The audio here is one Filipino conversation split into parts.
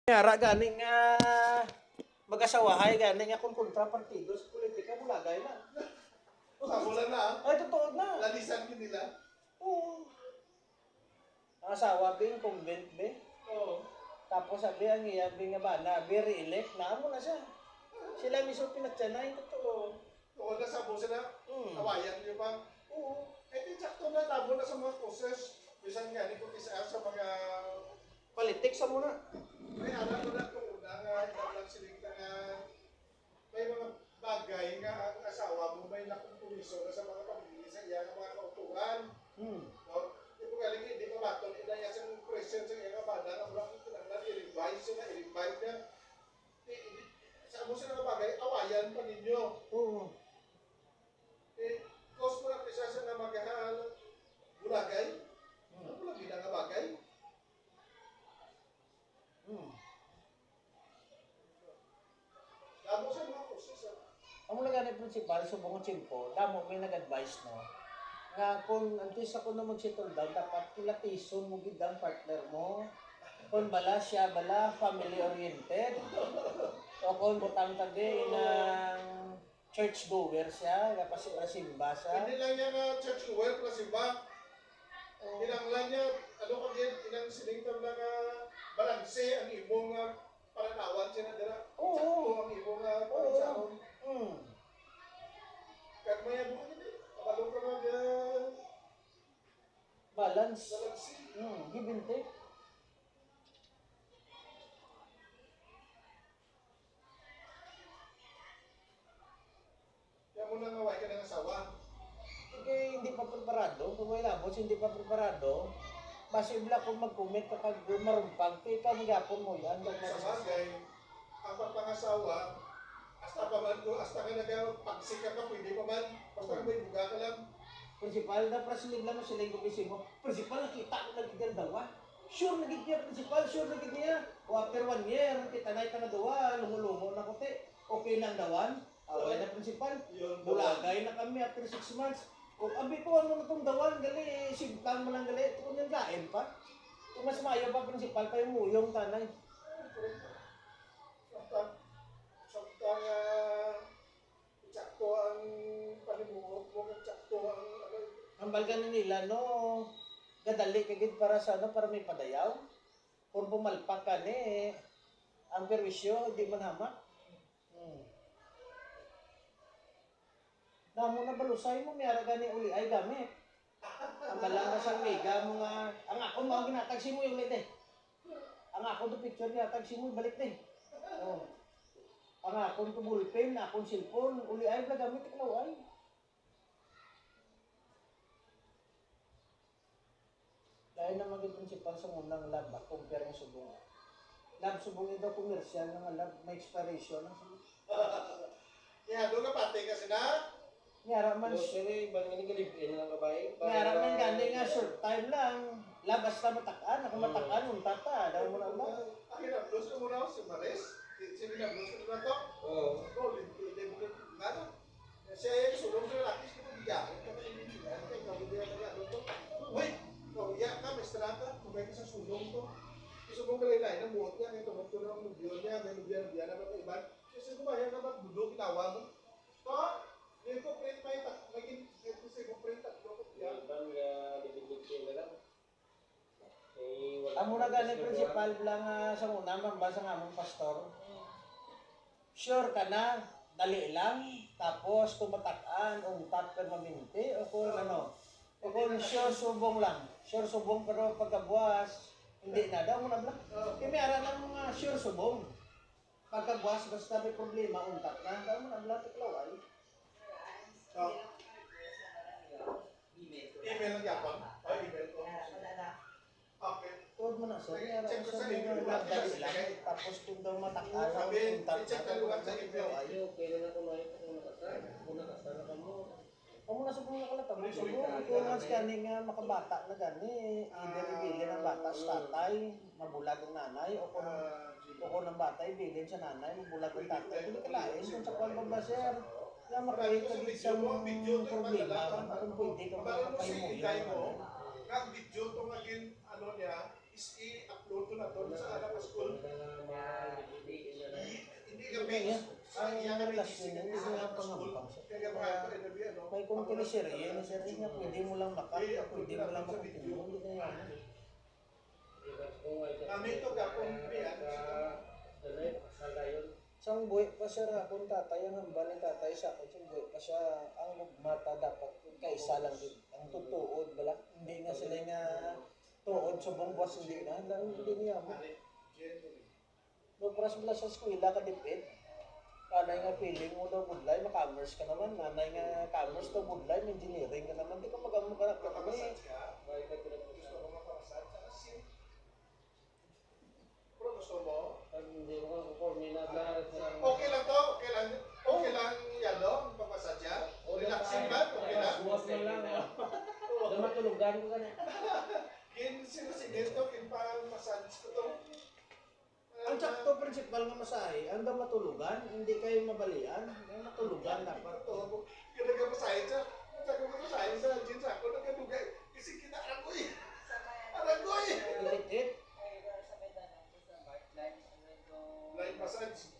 Yara gani nga mag-asawahay gani nga kung kontrapartido sa politika bulagay na. Sabulan na. Ay totoo na. Lalisan ko nila. Oo. Ang asawa bing convent be. Oo. Tapos sabi ang iya bing nga bana, very elect na mo na siya. Sila mismo pinatsanay totoo. Doon na sabo sila. Awayan niyo pa. Oo. Eh di sakto na tabo na sa mga process. Bisan nga ni kung isa sa mga Politics sa muna. may alam ko na kung una nga lang siling nga may mga bagay nga ang asawa mo may nakumpumiso na sa mga pamilya sa iya nga mga kautuhan. No? Di po galing hindi pa baton inaya sa presyon sa iya nga banda na wala kong kinanglan i-revise sila, i-revise na. Sa mo sila nga bagay, awayan pa ninyo. Oo. Eh, cause mo na isa sa nga maghahal bulagay. Ano pala gina nga bagay? Damo sa mga process. Ang mga gani principal sa buong chimpo, damo may nag-advise no nga kung antes ako na mag-settle down, dapat kilatison mo gid ang partner mo. Kung bala siya, bala family-oriented. O kung butang tabi ng church goer siya, kapag simba siya. Hindi lang yan church goer plus iba. Kinanglan niya, ano ka din, inang silingtam na nga balanse ang imong pananawan siya na dira. Oo. Sakto ang imong pananawan. Hmm. Kahit may ano ka din, kabalo ka mag Balance. balanse. Give and take. Kaya mo nang away ka ng asawa. Okay, hindi pa preparado. Kung may labos, hindi pa preparado. Masibla kung mag-commit kapag marumpag, kaya ikaw magapon mo yan. Sa bagay, ang pagpangasawa, hasta pa man ko, hasta ka nagpagsika ka, pwede pa man. Basta ka may buga ka lang. Principal na prasilib lang mo sila yung gumising mo. Principal, nakita ko na gigyan dawa. Sure na gigyan, principal, sure na gigyan. O after 1 year, kita na ita na dawa, lumulungo na kote. Okay lang dawan. Away na principal. Bulagay na kami after 6 months. Kung abi ko ano na itong dawan, gali, simplan mo lang gali. Ito kung yung lain pa. Kung mas mayo pa principal pa yung muyong tanay. Samtang sakto ang panimuot mo, sakto ang ano. Ang balgan nila, no, gadali kagid para sa ano, para may padayaw. Kung pumalpak ka ni, ang perwisyo, hindi man hamak. Damo na balusay mo, may araga ni uli ay gamit. Ang balang na sa mega mo nga, ang ako mo, ginatagsi mo yung ulit eh. Ang ako do picture niya, tagsi mo, balik na eh. Oh. Ang akong to bullpen, akong cellphone, uli ay na gamit, ikaw ay. Dahil na maging principal sa unang lab, compare mo subong. Lab subong ito commercial ng lab, may expiration ng subong. Kaya doon ka pati kasi na. Nyara man, Ibang ngalibin ng babae. nyara man gani nga short time lang. Lab basta matakaan, ako matakaan, untata, daw mo na ba? Akin na, blues ka muna si Maris. Sino na blues ka muna to? Oo. Go, hindi mo na nga. Siya yung sulong sa lalaki, sino biyakin ka na inimbilan. Kaya kabudihan na ano to. Uy, kauya ka, may strata, kumay ka sa sulong to. Isubong ka lang ng buhot niya, may tumot ko ng nubyon niya, may nubyan na mga iban. Kasi kumayan na magbudok, kinawa mo. To, hindi ko print may naging kasi ko print at loko yan. Ibang libig-libig na lang. Amo na gani principal lang sa una, mambasa nga mong pastor. Sure ka na, dali lang, tapos tumatakaan, untat permanente, o kung ano. O kung sure subong lang, sure subong pero pagkabuas, hindi na daw mo na bla. Kaya may ara ng mga sure subong. Pagkabuas, basta may problema, untat na, daw mo na bla, tiklaway. Email ng Japan? Ay, email ko. Okay. Tuwag mo na sir, may ara ko sa mga nagdali lang, tapos kung daw matakaan, Sabi, untat i-check na na lugar sa daw. email. Ayaw, kailan na kumain ko kung nakasal. Kung nakasal na kamo. Amo na subong na kala tamo subong ito nga gani nga makabata na gani either ibilin ang bata sa tatay mabulag ang nanay o kung ang bata ibilin sa nanay mabulag ang tatay dili kalain kung sa kwan ba sir nga makita gid sa problema kung pwede ka makapaymuyo Ang video to maging ano niya is i-upload ko na to sa anak ko school. niya. Ang relasyon niya, hindi niya pangambang. May kung kinisirye, nisirye niya, pwede mo lang makat, pwede mo lang makapinyo, hindi na yan. Kami ito gapon yan. Isang buhay pa siya rapon tatay, ang hamba ni tatay sa akin, isang buhay pa siya, ang mata dapat kaisa lang din. Ang tutuod, bala, hindi nga sila nga tuod sa bumbos, hindi na, hindi niya mo. Nagparas mo lang sa eskwela ka dipid. Kanay nga feeling mo daw budlay, maka-commerce ka naman. Nanay nga commerce daw budlay, engineering ka naman. Di ka mag-amo ka na kami. Makapasad ka. Gusto ko makapasad sa asin. Pero gusto mo? Hindi mo conforme na Okay lang to, okay lang. Okay lang yan no, magpapasad siya. Relaxing ba? Okay lang. buwas na lang. Dapat matulugan ko ka na. Sino to, massage ko to. Ang sakto principal nga masahe, ang matulugan, hindi kayo mabalian. Ang matulugan dapat. Kaya nagkapasahin siya. Nagkapasahin sa jeans ako, nagkadugay. Kasi kita aragoy. Aragoy! Itit-it. Live massage.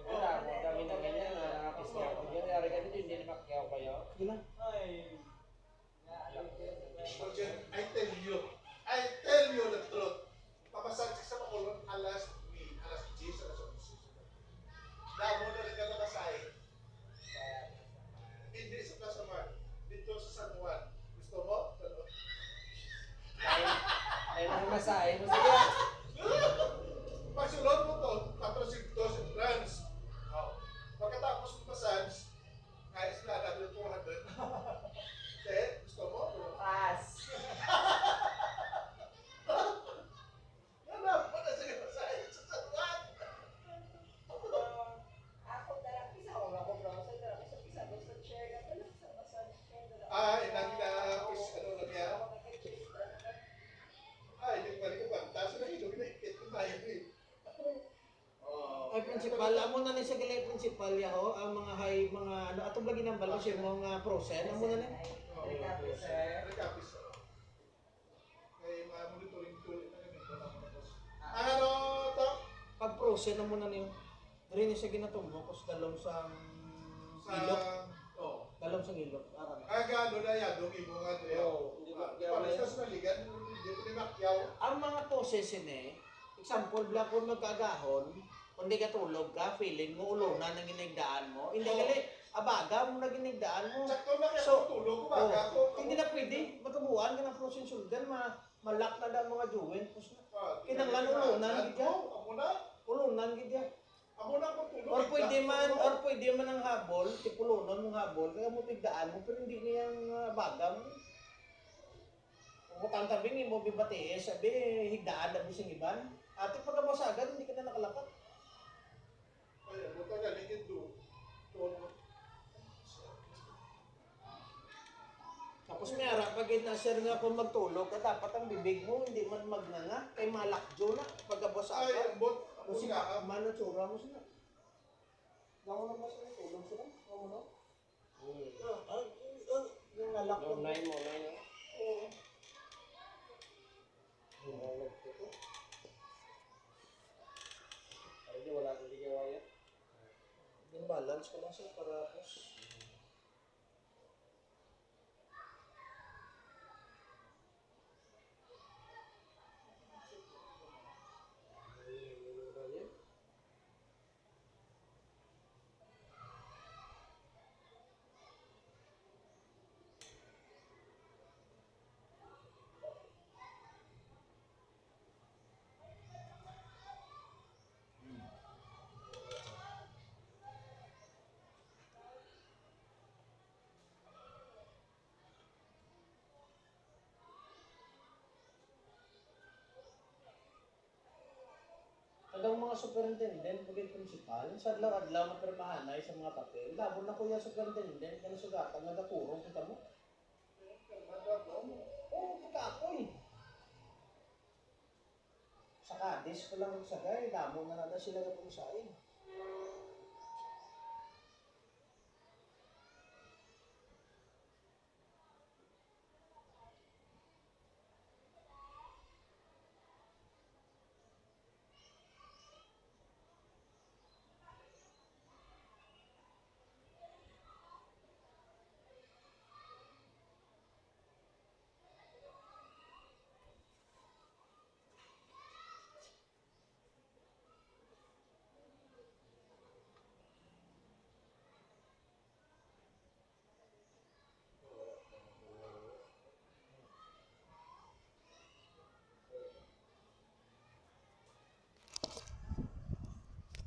Ito na, kami na ganyan na nakakisya ko. Yung nari ka dito, hindi namakyaw kayo. Sige lang. I tell you the truth. Pamasage sa makulon alas 10, alas 11. Damo na rin ka nakasahin. Hindi sa Plaza Mar. Dito sa San Juan. Gusto mo? Ay, namasahe mo. Sige. Pagsulod mo to, 400 runs. Pagkatapos ng massage, ayos na, natin 400. Then, gusto mo? Pass. Hanap mo na sa massage sa San Juan. Inang kinakis, ano lang yan? Hindi ko balik ang bantas. Hindi ko tayo eh. Ay principal, amo na ni sa gilay principal yaho, ang mga high, mga ano, atong lagi ng balos yung mga prosen, amo na ni. Recapis. Kaya ma-monitoring tool na kami. Ang ano to? Pag prosen, amo na niyo. Diri ni sa ginatumo, kus dalom sa ilok. Dalom sa ilok. Agado na yan, dumibo nga doon. Oo, hindi makyaw na Palis yan. na ligan, hindi ko ni makyaw. Ang mga poses ini, example, bla kung magkagahon, kung di ka tulog ka, feeling mo, ulunan ang ginigdaan mo, hindi gali, abaga mo na ginigdaan mo. Sakto na kaya So, tulog ko baga ako. Hindi na pwede, matubuan ka ng frozen shoulder, malak na daw mga joint. Kinanglan ulunan, gidya. Ako na? Ulunan, gidya. Ako na akong tulog. Or pwede man ang habol, tipulunan mong habol, kaya mo tigdaan mo, pero hindi niyang baga mo. Kung tabing mo bibati, sabi, higdaan na bising iban. Ate, pagkabasagan, hindi ka na nakalakat. Ay, buta nga, ligid do. Tapos may harap pag inasir nga kung magtulog ka, dapat ang bibig mo, hindi man magnanga, kay malakjo na, Ay, pagkabasagan. ambot. Ako Kasi nga. mana tsura mo sila. Gawin na ba sila? Tulong sila? Gawin na? Yung nalak ko. Yung nine mo, nine mo. Oo. Ay, di wala kang ligawa yan. Yung balance ko lang sila para tapos. Ang mga superintendent, pagay principal, sa adlaw-adlaw na permahanay sa mga papel, labo na kuya superintendent, kaya sugatan, nagapurong, punta mo. Oo, pagkakoy. Sa Cadiz ko lang magsagay, damo na nada sila na pusain.